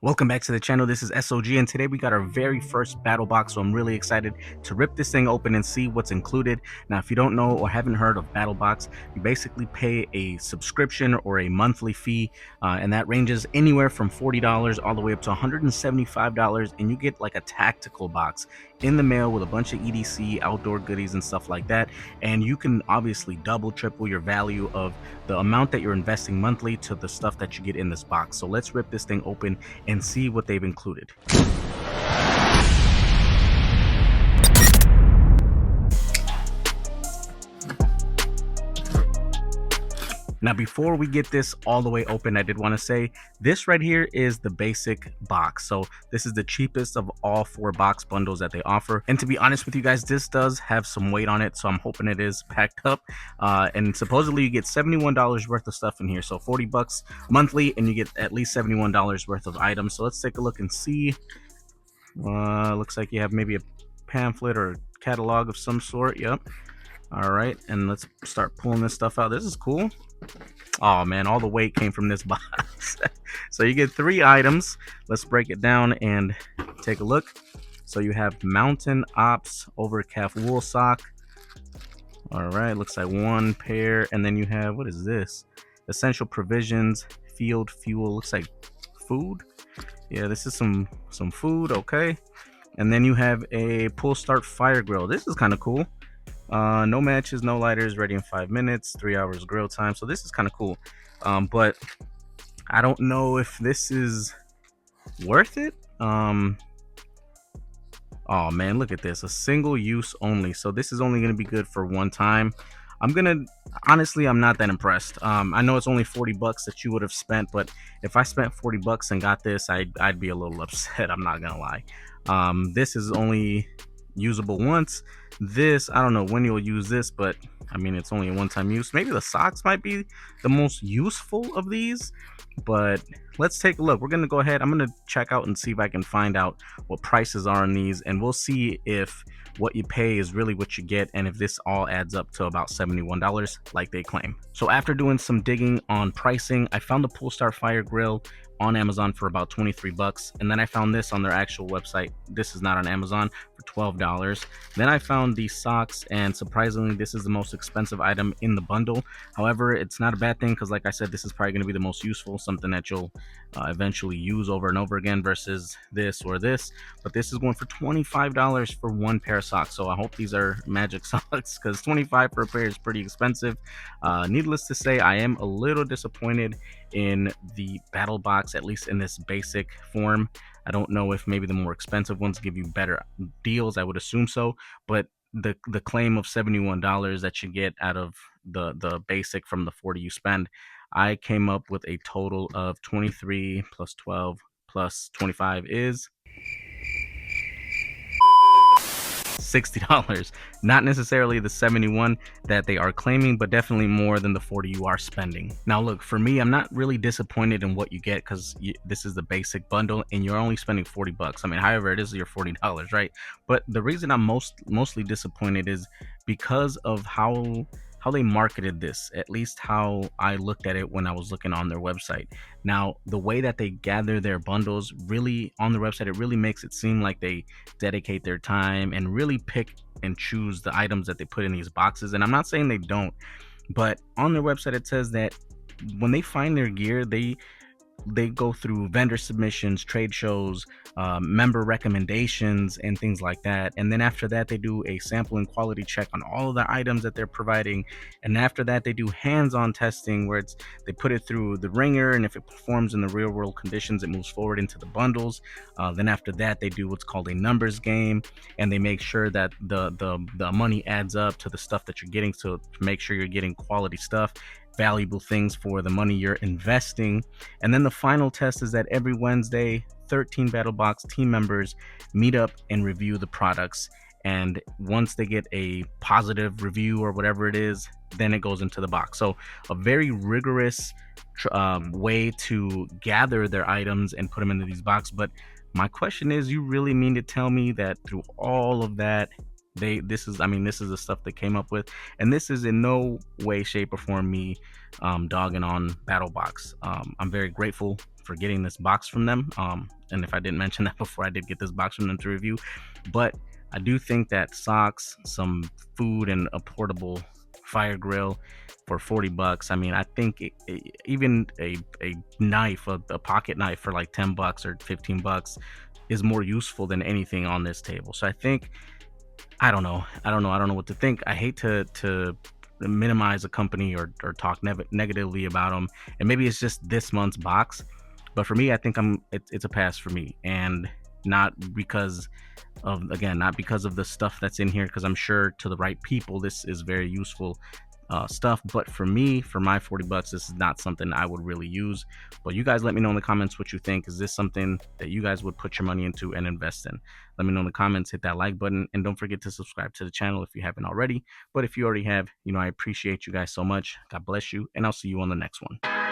Welcome back to the channel. This is S.O.G, and today we got our very first battle box, so I'm really excited to rip this thing open and see what's included. Now, if you don't know or haven't heard of BattlBox, you basically pay a subscription or a monthly fee, and that ranges anywhere from $40 all the way up to $175, and you get like a tactical box in the mail with a bunch of EDC, outdoor goodies, and stuff like that. And you can obviously double, triple your value of the amount that you're investing monthly to the stuff that you get in this box. So let's rip this thing open and see what they've included. Now, before we get this all the way open, I did want to say this right here is the basic box. So this is the cheapest of all 4 box bundles that they offer. And to be honest with you guys, this does have some weight on it, so I'm hoping it is packed up. And supposedly you get $71 worth of stuff in here. So 40 bucks monthly, and you get at least $71 worth of items. So let's take a look and see. Looks like you have maybe a pamphlet or a catalog of some sort. Yep. All right, and let's start pulling this stuff out. This is cool. Oh man, all the weight came from this box. So you get 3 items. Let's break it down and take a look. So you have Mountain Ops Overcalf Wool Sock. All right, looks like 1 pair, and then you have, what is this? Essential Provisions Field Fuel. Looks like food. Yeah, this is some food. Okay, and then you have a Pull Start Fire Grill. This is kind of cool. No matches, no lighters, ready in 5 minutes, 3 hours grill time. So this is kind of cool. But I don't know if this is worth it. Oh man, look at this. A single use only. So this is only going to be good for one time. Honestly, I'm not that impressed. I know it's only 40 bucks that you would have spent, but if I spent 40 bucks and got this, I'd be a little upset. I'm not gonna lie. This is only usable once. This, I don't know when you'll use this, but I mean, it's only a one-time use. Maybe the socks might be the most useful of these, but let's take a look. We're gonna go ahead. I'm gonna check out and see if I can find out what prices are on these, and we'll see if what you pay is really what you get, and if this all adds up to about $71 like they claim. So after doing some digging on pricing, I found the Pull Start Fire Grill on Amazon for about 23 bucks, and then I found this on their actual website. This is not on Amazon, for $12. Then I found these socks, and surprisingly this is the most expensive item in the bundle. However, it's not a bad thing, because like I said, this is probably going to be the most useful, something that you'll eventually use over and over again versus this or this. But this is going for $25 for 1 pair of socks, so I hope these are magic socks, because $25 for a pair is pretty expensive. Needless to say, I am a little disappointed in the battle box, at least in this basic form. I don't know if maybe the more expensive ones give you better deals. I would assume so, but the claim of $71 that you get out of the basic from the 40 you spend, I came up with a total of 23 plus 12 plus 25 is $60. Not necessarily the 71 that they are claiming, but definitely more than the 40 you are spending. Now look, for me, I'm not really disappointed in what you get, because this is the basic bundle and you're only spending 40 bucks. I mean, however, it is your $40, right? But the reason I'm mostly disappointed is because of how they marketed this, at least how I looked at it when I was looking on their website. Now, the way that they gather their bundles really on the website, it really makes it seem like they dedicate their time and really pick and choose the items that they put in these boxes. And I'm not saying they don't, but on their website it says that when they find their gear, they go through vendor submissions, trade shows, member recommendations, and things like that. And then after that, they do a sample and quality check on all of the items that they're providing. And after that, they do hands-on testing, where they put it through the ringer, and if it performs in the real world conditions, it moves forward into the bundles. Then after that, they do what's called a numbers game, and they make sure that the money adds up to the stuff that you're getting, to make sure you're getting quality stuff, valuable things for the money you're investing. And then the final test is that every Wednesday, 13 BattlBox team members meet up and review the products. And once they get a positive review or whatever it is, then it goes into the box. So a very rigorous way to gather their items and put them into these boxes. But my question is, you really mean to tell me that through all of that, this is the stuff they came up with? And this is in no way, shape, or form me dogging on BattlBox. I'm very grateful for getting this box from them. And if I didn't mention that before, I did get this box from them to review. But I do think that socks, some food, and a portable fire grill for 40 bucks. I mean, I think even a knife, a pocket knife for like 10 bucks or 15 bucks is more useful than anything on this table. So I think, I don't know what to think. I hate to minimize a company or talk negatively about them, and maybe it's just this month's box. But for me, I think it's a pass for me, and not because of, again, not because of the stuff that's in here, because I'm sure to the right people this is very useful stuff. But for me, for my 40 bucks, this is not something I would really use. But you guys let me know in the comments what you think. Is this something that you guys would put your money into and invest in? Let me know in the comments. Hit that like button, and don't forget to subscribe to the channel if you haven't already. But if you already have, I appreciate you guys so much. God bless you, and I'll see you on the next one.